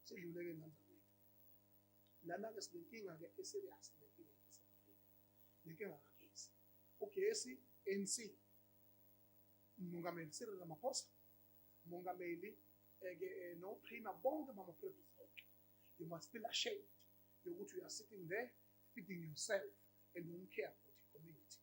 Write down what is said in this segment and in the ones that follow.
sidluleke ngenzansi lana ke sinenkinga ke eserious nenkinga eSouth Africa nenkinga kagesi ugesi ANC umongameli Cyril Ramaphosa umongameli no prima bonke mama president you must feel ashamed yokuthi you are sitting there feeding yourself and you don't care about the community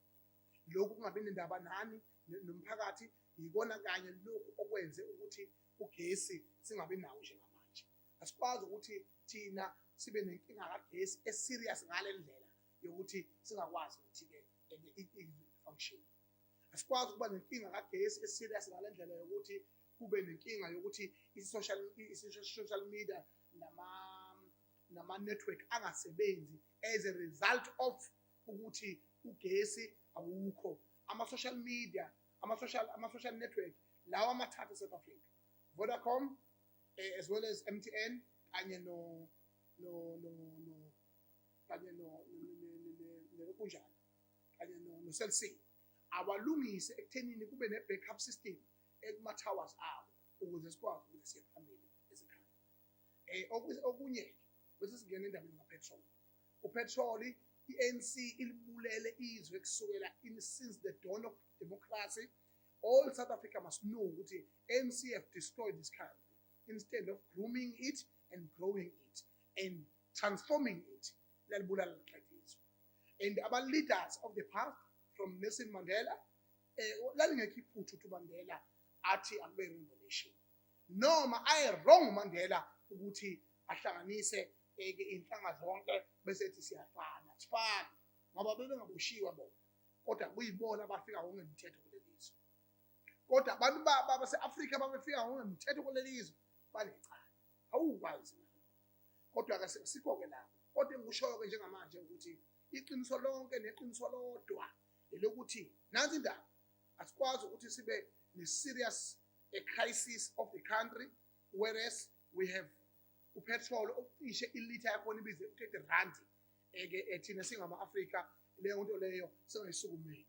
lokhu kungabe nendaba nani nomphakathi yikona kanye lokhu okwenze ukuthi ugesi singabe nawo njengamanje asikwazi ukuthi thina sibe nenkinga kagesi eserious ngalendlela yokuthi singakwazi ukuthi ke function asikwazi ukuba nenkinga kagesi eserious ngalendlela yokuthi kube nenkinga yokuthi social media nama network angasebenzi as a result of ukuthi ugesi awukho ama social media ama social network lawa amathathu eSouth Africa Vodacom as well as MTN kanye no kunjani kanye no Cell C awalungise ekuthenini kube ne backup system ekuma towers abo ukuze sikwazi ukuthi siye phambili ezikhaya okunye bese singena endabeni ngapetrol upetrol iANC ilibulele izwe kusukela since the dawn of democracy all South Africa must know ukuthi ANC have destroyed this country instead of grooming it and growing it and transforming it lalibulala liqedizwe and our leaders of the past from Nelson Mandela lalingekho iphuthu uMandela athi akube revolution noma aye wrong Mandela ukuthi ahlanganise inhlanga zonke bese ethi siyafana sifana ngoba bebengaboshiwa bona kodwa kuyibona abafika ngokungemthetho kulelizwe kodwa abantu base-Afrika babefika ngokungemthetho kulelizwe banecala awukwazi kodwa ke sikho-ke lapho kodwa engikushoyo-ke njengamanje ukuthi iqiniso lonke neqiniso lodwa elokuthi nansi indaba asikwazi ukuthi sibe ne-serious crisis of the country whereas we have upetrol ocishe ilitha yakhona ibize 30 rand thina singama-Afrika leyo nto leyo singayisukumeli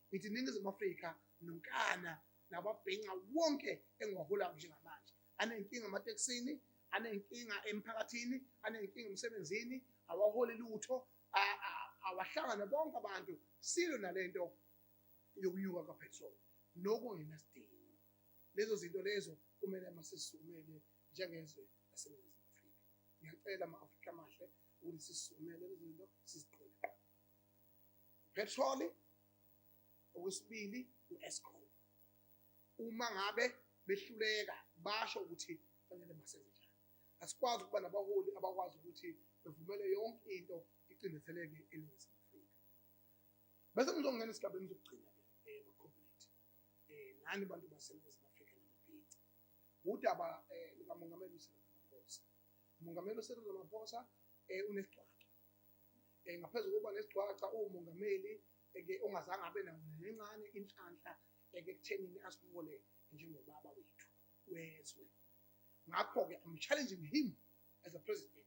ngithi Ningizimu Afrika nonkana nababhenca wonke engiwaholayo njengamanje anenkinga ematekisini anenkinga emphakathini anenkinga emsebenzini awaholi lutho awahlangana bonke abantu silo nalento yokunyuka kapetrol nokungenasidingo lezo zinto lezo kumele masisukumele njengezwe laseNingizimu Afrika ngiyacela ama-Afrika amahle ukuthi sisukumele lezo zinto siziqonde petrol okwesibili u-Eskom uma ngabe behluleka basho ukuthi fanele basenze njani asikwazi ukuba nabaholi abakwazi ukuthi bevumele yonke into icindezeleke eNingizimu Afrika bese ngizongena esigabeni sokugcina complete nani bantu baseNingizimu Afrika namabhici udaba likamongameli uCyril Ramaphosa umongameli uCyril Ramaphosa unesixwaxa ngaphezulu kokuba nesixwaxa umongameli ongazange abe nencane inhlanhla ekuthenini asibole njengobaba wethu wezwe ngakho-ke I'm challenging him as a president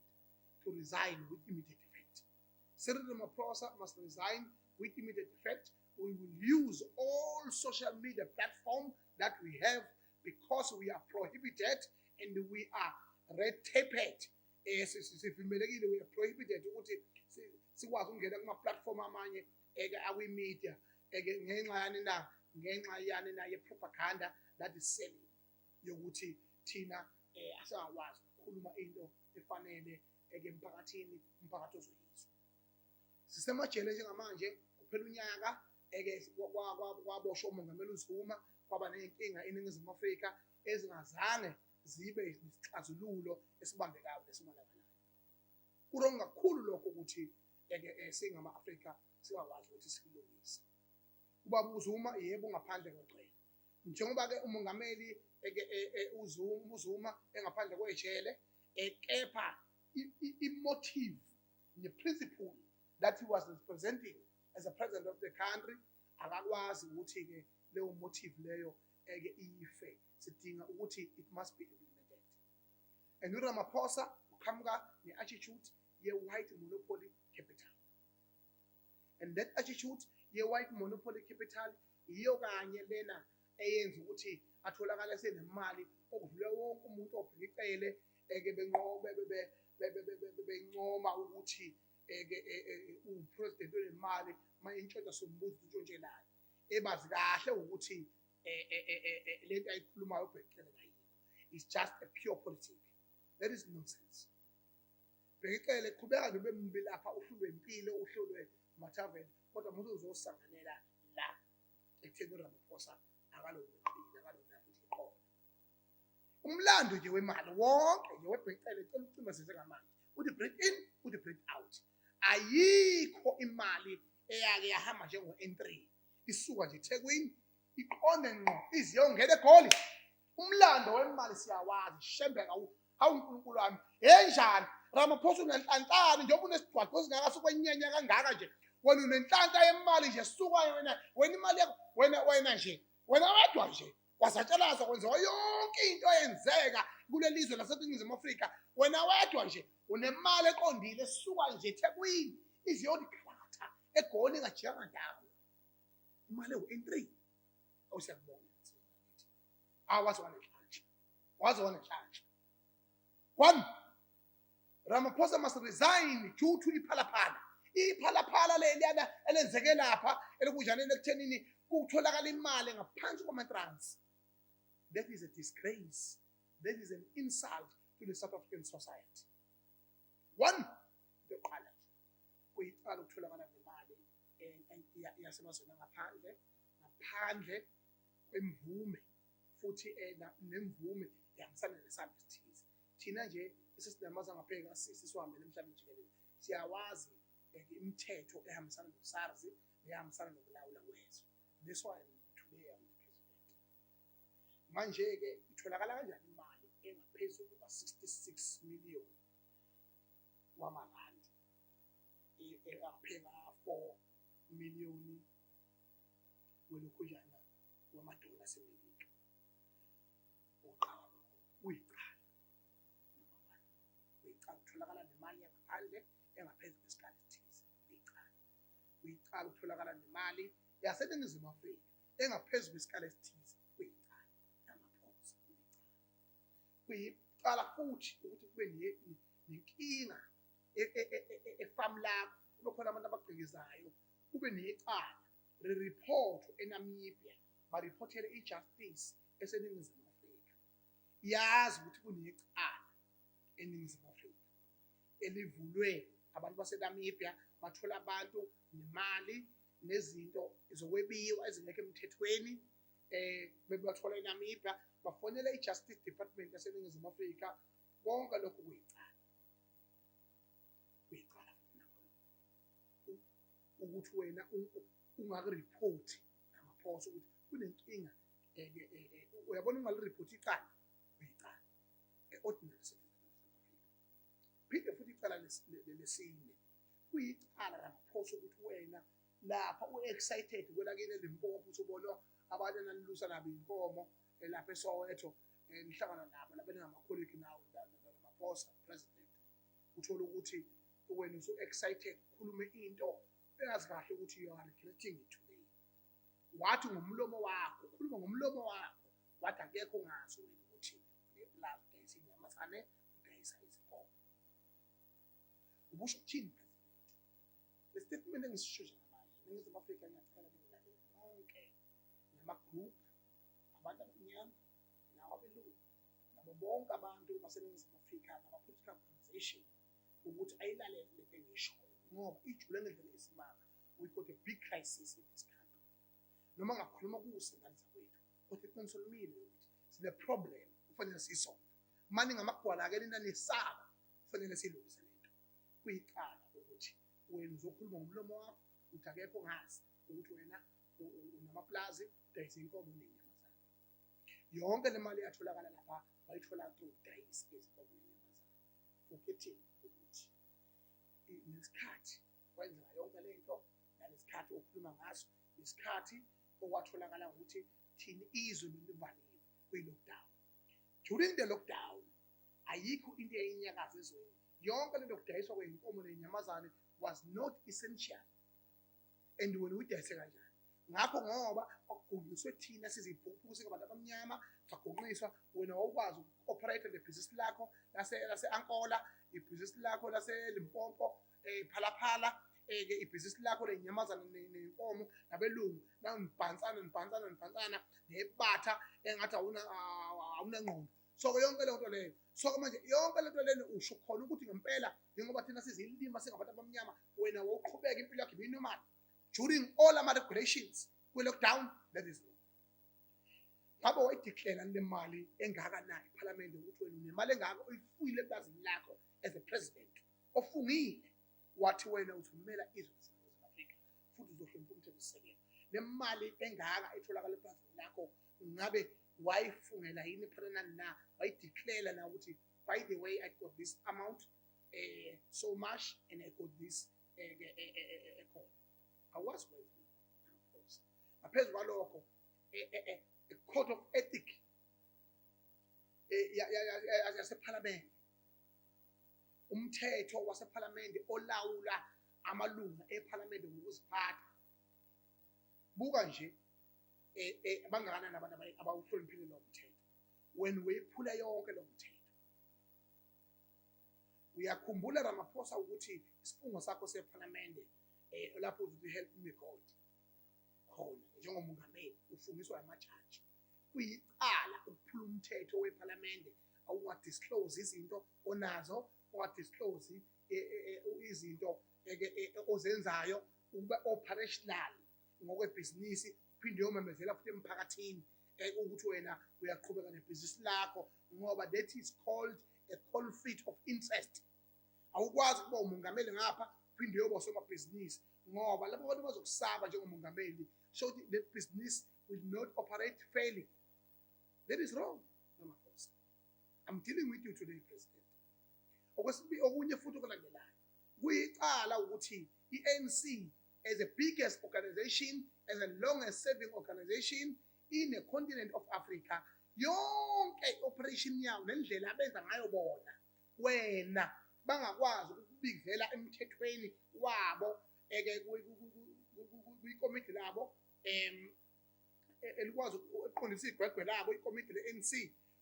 to resign with immediate effect. Cyril Ramaphosa must resign with immediate effect. We will use all social media platforms that we have because we are prohibited and we are red taped. Sivumelekile we are prohibited ukuthi sikwazi ukungena kuma-platform amanye akwi-media ngenxa yani na ye-propaganda that is selling yokuthi thina asingakwazi ukukhuluma into efanele emphakathini umphakathi ozoyizwa sisemajele njengamanje kuphela unyaka kwaboshwa umongameli uZuma kwaba nenkinga eNingizimu Afrika ezingazange zibe isixazululo esibambekayo nesibonakalayo kurong kakhulu lokho ukuthi singama-Afrika singakwazi ukuthi sikulungise ubaba uZuma yebo ngaphandle kwecala njengoba-ke umongameli uZuma engaphandle kwejele kepha i-motive ne-principle that he was representing as a president of the country akakwazi ukuthi-ke leyo motive leyo ife sidinga ukuthi it must be implemented and uRamaphosa uqhamuka ne-attitude ye-white monopoly capital and that attitude ye-white monopoly capital yiyo kanye lena eyenza ukuthi atholakala senemali okudlula wonke umuntu obhekele bencoma ukuthi upresident onemali mayintshontsha sombuzo untshontshelana ebazi kahle ukuthi lento ayikhulumayo ubhekele kayini. It's just a pure politics. That is nonsense. Bhekele qhubeka nobe mbi lapha uhlulwe impilo uhlulwe mathaveni kodwa umuntu uzosangalela la ekutheni uRamaphosa akaloqina futhi iqola. Umlando nje wemali wonke nje webhekele ecela ucima sengamanje. Uthi break in, uthi break out. Ayikho imali eyake yahamba njengo-N3 isuka nje eThekwini iqonde ngqo iziyongena eGoli. Umlando wemali siyawazi shembeka hawu uNkulunkulu wami enjani Ramaphosa unenhlanhlane njengoba unesigwaqo esingakasukwenyenya kangaka nje wena unenhlanhla yemali nje suka wena imali yakho wena nje wena wedwa nje wasatshalaza kwenziwa yonke into eyenzeka kuleli lizwe laseNingizimu Afrika wena wedwa nje unemali eqondile suka nje eThekwini iziyodikhatha eGoli ingajiyanga ndawo imali ewu-N3 awusiyakubona wazi. One, Ramaphosa must resign due to iphalaphala. Iphalaphala leliyana elenzeke lapha elokujaneni ekuthenini kutholakala imali ngaphansi kwamatrans. That is a disgrace. That is an insult to the South African society. One, yokuqala kuyiqala ukutholakala nemali yasemazweni ngaphandle kwemvume futhi nemvume yahambisana nesamba esithize. Thina nje esisinamaza ngapheka sisihambele emhlabeni jikelele siyawazi imithetho ehambisana noSARS ehambisana nokulawula kwezwe. That's why today I'm the president. Manje ke itholakala kanjani imali engaphezulu kuba 66 million wamarandi engaphela 4 million welokhujana wamadola asemelika. Uyicala ukutholakala nemali yangaphandle engaphezulu kwesikali esithize. Uyicala ukutholakala nemali yaseNingizimu Afrika engaphezulu kwesikali esithize. Uyicala Ramaphosa. Uyicala futhi ukuthi kube nenkinga efamu lakho kube khona abantu abagqikizayo kube necala report eNamibia bariphothele ijustice eseNingizimu Afrika. Yazi ukuthi kunecala eNingizimu Afrika elivulwe abantu baseNamibia bathola abantu nemali nezinto zokwebiwa ezingekho emthethweni bebathola eNamibia bafonela ijustice department yaseNingizimu Afrika konke lokhu kuyicala ukuthi wena ungakureport Ramaphosa ukuthi kunenkinga uyabona ungalireport icala uyicala ordinary citizen of South Africa. Phinde futhi icala lesine kuyicala Ramaphosa ukuthi wena lapha u-excited kwelakini eLimpopo usubona abantu enanilusa nabo inkomo lapha eSoweto nihlangana nabo lapha ningamacolleague nawo Ramaphosa president uthola ukuthi wena usu-excited ukhulume into eyazi kahle ukuthi you are regretting it today. Wathi ngomlomo wakho ukhuluma ngomlomo wakho wathi akekho ongazi wena ukuthi le-plaza udayisa inyamazane udayisa izinkomo. Ubusho ukuthini president? Le statement engisisho ngamanje Ningizimu Afrika ngiyacela nilalele nonke nama-group abantu abamnyama nawo abelungu nabo bonke abantu baseNingizimu Afrika nama-political organization ukuthi ayilalele lento engiyishoyo ngoba ijule ngendlela esimanga. We got a big crisis in this country. Noma ngakhuluma kuwusebenza kwethu kodwa iqiniso limile ukuthi sine-problem kufanele siyisolve. Mani ngamagwala-ke ninanesaba kufanele silungise lento. Kuyicala ukuthi wena uzokhuluma ngomlomo wakho uthi akekho ongazi ukuthi wena unamaplazi udayisa inkomo nenyamazane. Yonke le mali yatholakala lapha bayithola ukudayisa izinkomo nenyamazane. Ukethini ukuthi nesikhathi wenza yonke lento nalesikhathi okhuluma ngaso isikhathi okwatholakala ukuthi thina izwe belivaliwe kwi-lockdown. During the lockdown ayikho into eyinyakaza ezweni. Yonke lento kudayiswa kweyinkomo nenyamazane was not essential. And when we dayise kanjani ngakho ngoba kwakugunqiswe thina sizibhukhu singabantu abamnyama sagunqiswa wena wawukwazi uku-operate lebhizinisi lakho lase-Angola, ibhizinisi lakho lase-Limpopo, Phalaphala, ibhizinisi lakho lenyamazana nenkomo nabelungu nibhansana nebatha engathi awunangqondo. So yonke le nto leyo, so manje yonke le nto lena usho khona ukuthi ngempela njengoba thina sizilima singabantu abamnyama wena wawuqhubeka impilo yakho ibinormal during all ama-regulations kwe-lockdown. That is wrong. Ngabe wayideclare le mali engaka na iphalamende ukuthi wena unemali engaka uyifuyile eplazini lakho as a president ofungile wathi wena uthumela izwe laseNingizimu Afrika futhi uzohlonipha umthethosisekelo. Le mali engaka etholakala eplazini lakho ngabe wayifungela yini phanana na wayideclare na ukuthi by the way I got this amount so much and I got this awazi kwayifuna. Ngaphezu kwalokho a code of ethic yasephalamende, umthetho wasephalamende olawula amalunga ephalamende ngokuziphatha. Buka nje bangakanani abantu abawuhloniphile lo mthetho when weyiphula yonke lo mthetho. Uyakhumbula uRamaphosa ukuthi isifungo sakho sephalamende lapho uthi help me God khona njengomongameli ufungiswa amajaji kuyicala ukuphula umthetho wephalamende awungadisclose izinto onazo, ungadisclose izinto ozenzayo ube operational ngokwebhizinisi uphinde uyomemezela futhi emphakathini ukuthi wena uyaqhubeka nebhizinisi lakho ngoba that is called a conflict of interest. Awukwazi ukuba umongameli ngapha uphinde uyoba usomabhizinisi ngoba lapho abantu bazokusaba njengomongameli so the business will not operate fairly. That is wrong. I'm dealing with you today, President. Okunye futhi okulandelayo kuyicala ukuthi i-ANC as the biggest organization, as the longest serving organization in the continent of Africa, yonke operation yawo nendlela abenza ngayo bona wena bangakwazi ukubizela emthethweni wabo kwikomiti labo elikwazi ukuqondisa igwegwe labo ikomiti le-ANC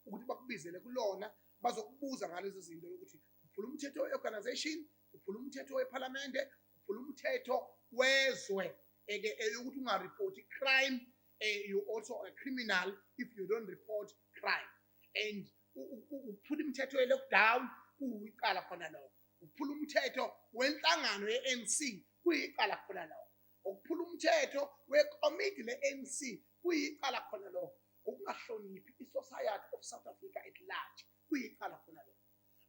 ukuthi bakubizele kulona bazokubuza ngalezi zinto ukuthi uphula umthetho we-organization, uphula umthetho wephalamende, uphula umthetho wezwe ukuthi ungareport crime. You also a criminal if you don't report crime. And uphula umthetho we-lockdown kuyiqala khona lokho. Uphula umthetho wenhlangano ye-ANC kuyiqala khona lokho. Ukuphula umthetho wekomiti le-ANC kuyiqala khona lokho. Ukungahloniphi i-society of South Africa at large kuyiqala khona lokho.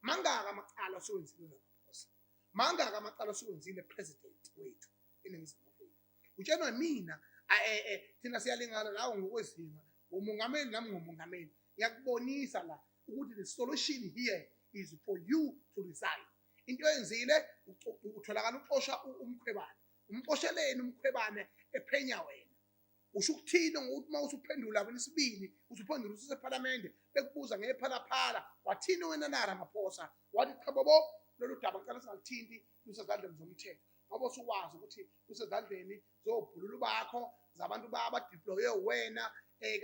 Mangaka amacala osiwenzile uRamaphosa, mangaka amacala osiwenzile president wethu eNingizimu Afrika. Utshelwa mina thina siyalingana nawe ngokwezinga umongameli nami ngomongameli. Ngiyakubonisa la ukuthi the solution here is for you to resign. Into yenzile utholakala uxosha umkhwebane. Umxosheleni umkhwebane ephenya wena. Usho ukuthini ngokuthi uma usuphendula wena isibili usuphendula usephalamende bekubuza ngephalaphala wathini wena na Ramaphosa wathi cha bobo lolu daba ngicela singaluthinti lusezandleni zomthetho ngoba usuwazi ukuthi lusezandleni zobhululu bakho zabantu abadeploye wena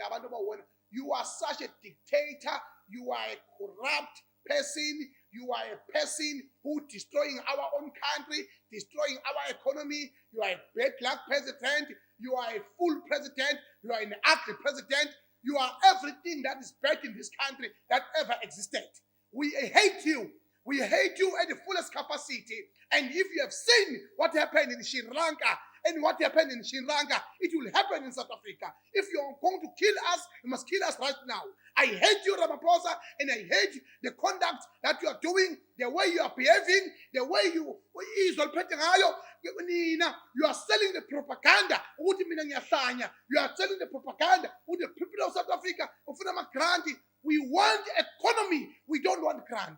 abantu bawona. You are such a dictator, you are a corrupt person, you are a person who destroying our own country, destroying our economy. You are a bad luck president, you are a fool president, you are an ugly president, you are everything that is bad in this country that ever existed. We hate you. We hate you at the fullest capacity. And if you have seen what happened in Sri Lanka and what happened in Sri Lanka, it will happen in South Africa. If you are going to kill us, you must kill us right now. I hate you, Ramaphosa, and I hate the conduct that you are doing, the way you are behaving, the way you are selling the propaganda. You are selling the propaganda with the people of South Africa. We want economy. We don't want grant.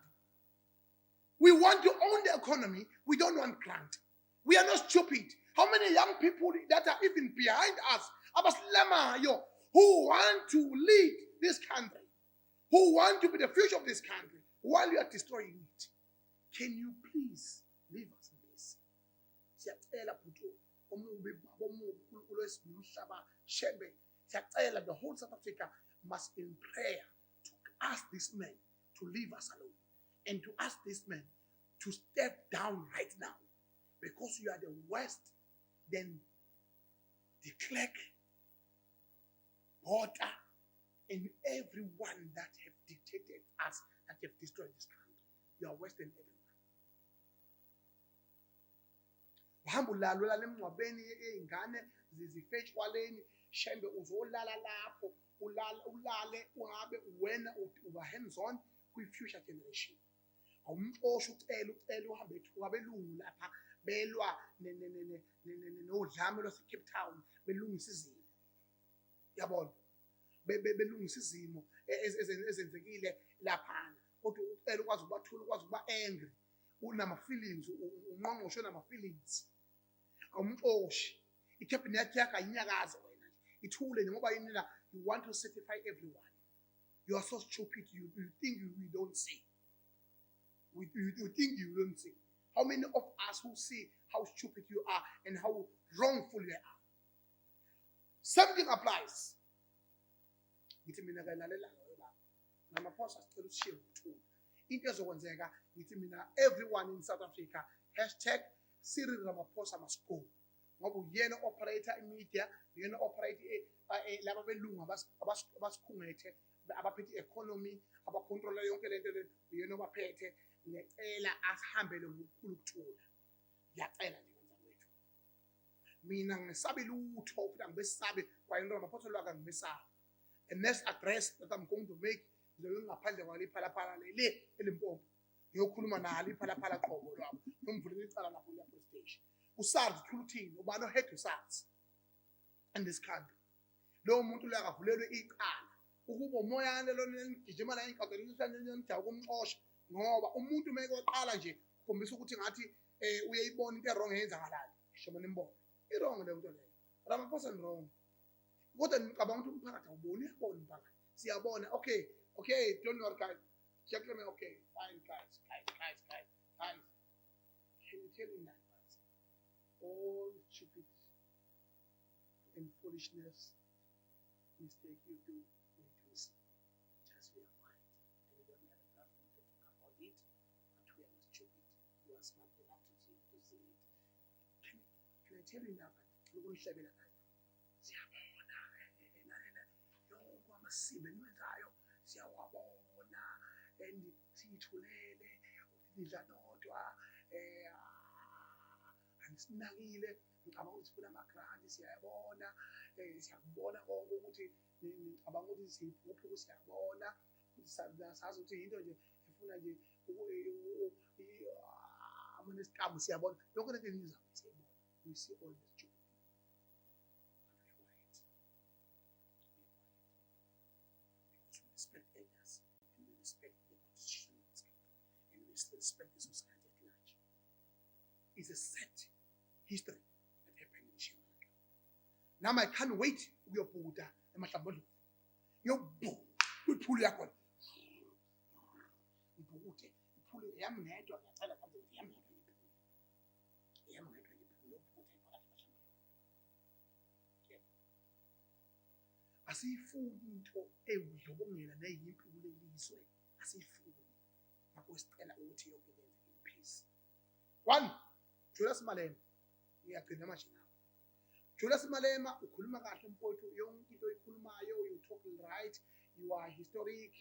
We want to own the economy. We don't want grant. We are not stupid. How many young people that are even behind us, who want to lead this country, who want to be the future of this country, while you are destroying it? Can you please leave us in this? the whole South Africa must in prayer to ask this man to leave us alone and to ask this man to step down right now, because you are the worst. Then the clerk, border, and everyone that have dictated us, that have destroyed this country. You are worse than everyone. Uhamba ulala emngcwabeni ingane zifetshwaleni shembe uzolala lapho ulale ungabe wena uba hands on kwi-future generation. Awumxosha ucela uhambe wabelungu lapha belwa nodlame lwase-Cape Town belungisa izimo. Yabona, belungisa izimo ezenzekile laphana, kodwa ucela ukwazi ukubathula, ukwazi ukuba angry, unama-feelings, ungqongqoshe nama-feelings. Awumxoshi, i-cabinet yakho ayinyakaze wena, ithule nje ngoba yini na, you want to certify everyone. You are so stupid, you think we don't see. You think you don't see. How many of us who see how stupid you are and how wrongful you are? Something applies. Ngithi mina ngalalela uRamaphosa sicela usishiye ukuthula. Into ezokwenzeka ngithi mina everyone in South Africa #CyrilRamaphosa must go. Ngoba uyena operator imedia, uyena operator laba belungu abasikhungethe, abaphethe economy, abacontroller yonke lento le, uyena obaphethe. Ngiyacela asihambele ngokukhulu ukuthula. Ngiyacela nje ngenzansi wethu. Mina ngisabe lutho futhi angibesabe kwayena uRamaphosa lwaka ngibesabe. The next address that I'm going to make ngaphandle kwaliphalaphala le eLimpopo. Ngiyokhuluma nalo iphalaphala qobo lwabo. Ngimvulele icala lapho la police station. USARS uthuluthini, ubani ohead uSARS in this country. Lo muntu lo akavulelwe icala. Ukuba umoyane lo nigijima la inkatholisa njengendawo kumxosha, ngoba umuntu meke oqala nje ukhombisa ukuthi ngathi uyayibona into wrong eyenzakalayo. Sho mina imbono. I-wrong le nto leyo. Ramaphosa ni wrong. Kodwa ngicabanga ukuthi umphakathi awuboni, uyabona umphakathi. Siyabona, okay, don't worry guys. Gentlemen, okay, fine guys. Can you tell me that, guys? All stupid and foolishness mistake you do, we do see. Just be quiet. And we don't have a platform to talk about it, but we are not stupid. We are smart enough to see it. Can I tell you now that we're going to share it? Yonke amasiko enwenzayo siyawabona and siyithulele ukudla nodwa angisinakile ngicabanga ukuthi sifuna amagrant siyabona siyakubona konke ukuthi ngicabanga ukuthi siyiphupho siyabona sazi ukuthi into nje efuna nje amanesiqabu siyabona yonke lento enizama siyabona. We see all this joy. Respect elders, and we respect the constitution of this country, and we respect the society at large. It's a set history that happened in Sri Lanka. Now I can't wait to go Buddha and Matabolo. You pull your one. Pull a young head or a telephone with young head. Asifuni into ewudlobongela neyimpilo elizwe, asifuni ngakho sicela ukuthi yonke lento in peace. One, Julius Malema, ngiyagcina manje nawe. Julius Malema ukhuluma kahle mfowethu, yonke into oyikhulumayo you talk right, you are historic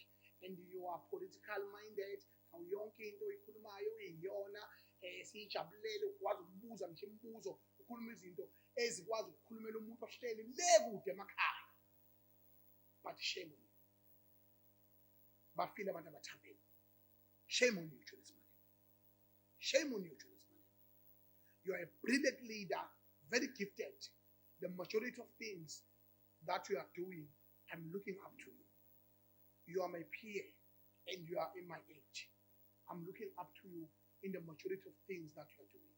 and you are political minded. Awu yonke into oyikhulumayo iyona, siyijabulele ukwazi ukubuza nje imibuzo, ukhuluma izinto ezikwazi ukukhulumela umuntu ohleli le kude emakhaya. But shame on you. Bafile abantu abathambele. Shame on you, Julius Malema. Shame on you, Julius Malema. You are a brilliant leader, very gifted. The majority of things that you are doing, I'm looking up to you. You are my peer and you are in my age. I'm looking up to you in the majority of things that you are doing.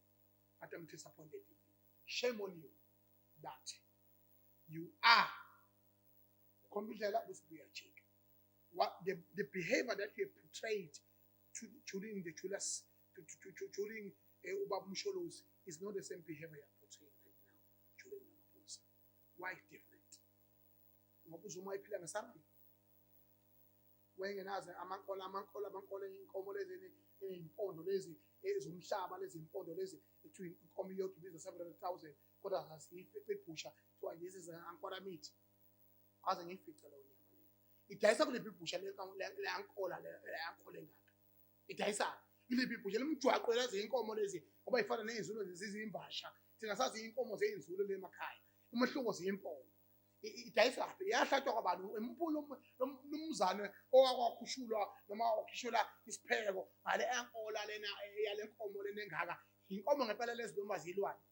But I'm disappointed in you. Shame on you that you are what the behavior that you portrayed during the Julius during Ubab Msholo's is not the same behavior you are portraying right now during Ramaphosa. why is different ngoba uzuma iphila ngesarani wengenazi amankola inkomo lezi impondo lezi ezomhlaba lezi impondo lezi between inkomo yodwa ibiza 700,000 kodwa asiyifice ibhusha kuthiwa lezi zankola mithi aze ngiyifice leyo nyama leyo idayisa kulephi ibhusha leyankola engaka idayisa kulephi ibhusha lemjwaqo lezi inkomo lezi ngoba ifana nezinzulo zizimbasha thina sazi inkomo zezinzulo lemakhaya umehluko ziyimpondo idayisa apha iyahlatywa kwabantu empulo nomzane owakhushulwa noma wakhishula isipheko ngale enkola lena yale nkomo lena engaka inkomo ngempela lezi noma zilwane